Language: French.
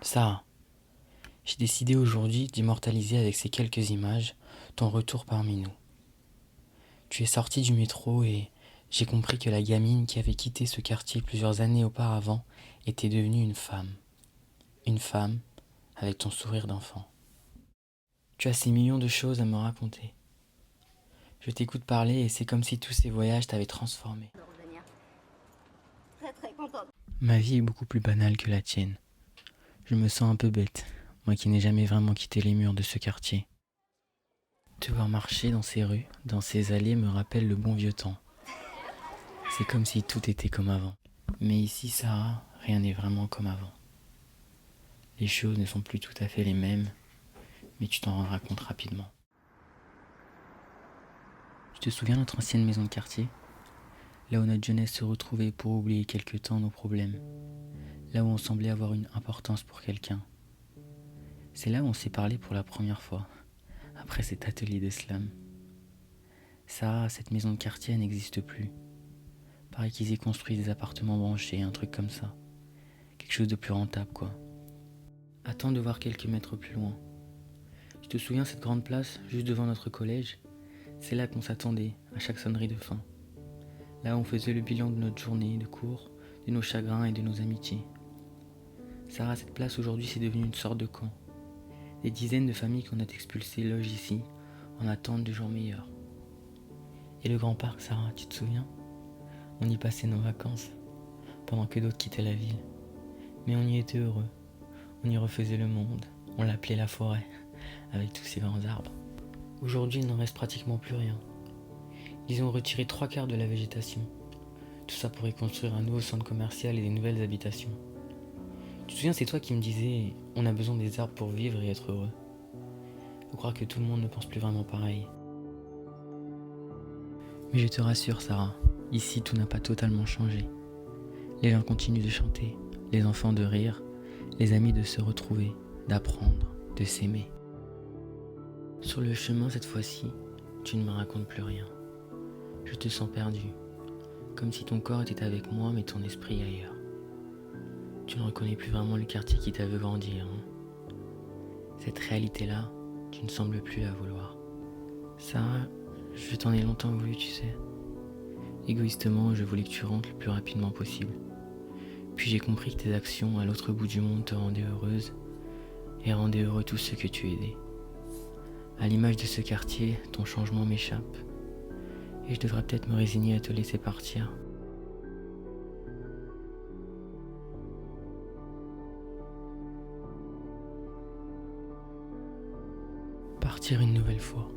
Sarah, j'ai décidé aujourd'hui d'immortaliser avec ces quelques images ton retour parmi nous. Tu es sortie du métro et j'ai compris que la gamine qui avait quitté ce quartier plusieurs années auparavant était devenue une femme. Une femme avec ton sourire d'enfant. Tu as ces millions de choses à me raconter. Je t'écoute parler et c'est comme si tous ces voyages t'avaient transformé. De revenir. Très contente. Ma vie est beaucoup plus banale que la tienne. Je me sens un peu bête, moi qui n'ai jamais vraiment quitté les murs de ce quartier. Te voir marcher dans ces rues, dans ces allées me rappelle le bon vieux temps. C'est comme si tout était comme avant. Mais ici, Sarah, rien n'est vraiment comme avant. Les choses ne sont plus tout à fait les mêmes, mais tu t'en rendras compte rapidement. Tu te souviens de notre ancienne maison de quartier? Là où notre jeunesse se retrouvait pour oublier quelque temps nos problèmes. Là où on semblait avoir une importance pour quelqu'un. C'est là où on s'est parlé pour la première fois, après cet atelier de slam. Sarah, cette maison de quartier n'existe plus. Pareil qu'ils aient construit des appartements branchés, un truc comme ça. Quelque chose de plus rentable, quoi. Attends de voir quelques mètres plus loin. Tu te souviens cette grande place, juste devant notre collège? C'est là qu'on s'attendait, à chaque sonnerie de fin. Là où on faisait le bilan de notre journée de cours, de nos chagrins et de nos amitiés. Sarah, cette place aujourd'hui, c'est devenu une sorte de camp. Des dizaines de familles qu'on a expulsées logent ici, en attente de jours meilleurs. Et le grand parc, Sarah, tu te souviens? On y passait nos vacances, pendant que d'autres quittaient la ville. Mais on y était heureux. On y refaisait le monde. On l'appelait la forêt, avec tous ces grands arbres. Aujourd'hui, il n'en reste pratiquement plus rien. Ils ont retiré 3/4 de la végétation. Tout ça pour y construire un nouveau centre commercial et des nouvelles habitations. Tu te souviens, c'est toi qui me disais « On a besoin des arbres pour vivre et être heureux ». Je crois que tout le monde ne pense plus vraiment pareil. Mais je te rassure, Sarah, ici tout n'a pas totalement changé. Les gens continuent de chanter, les enfants de rire, les amis de se retrouver, d'apprendre, de s'aimer. Sur le chemin cette fois-ci, tu ne me racontes plus rien. Je te sens perdu, comme si ton corps était avec moi mais ton esprit ailleurs. Tu ne reconnais plus vraiment le quartier qui t'a vu grandir. Cette réalité-là, tu ne sembles plus la vouloir. Sarah, je t'en ai longtemps voulu, tu sais. Égoïstement, je voulais que tu rentres le plus rapidement possible. Puis j'ai compris que tes actions à l'autre bout du monde te rendaient heureuse et rendaient heureux tous ceux que tu aidais. À l'image de ce quartier, ton changement m'échappe et je devrais peut-être me résigner à te laisser partir. Partir une nouvelle fois.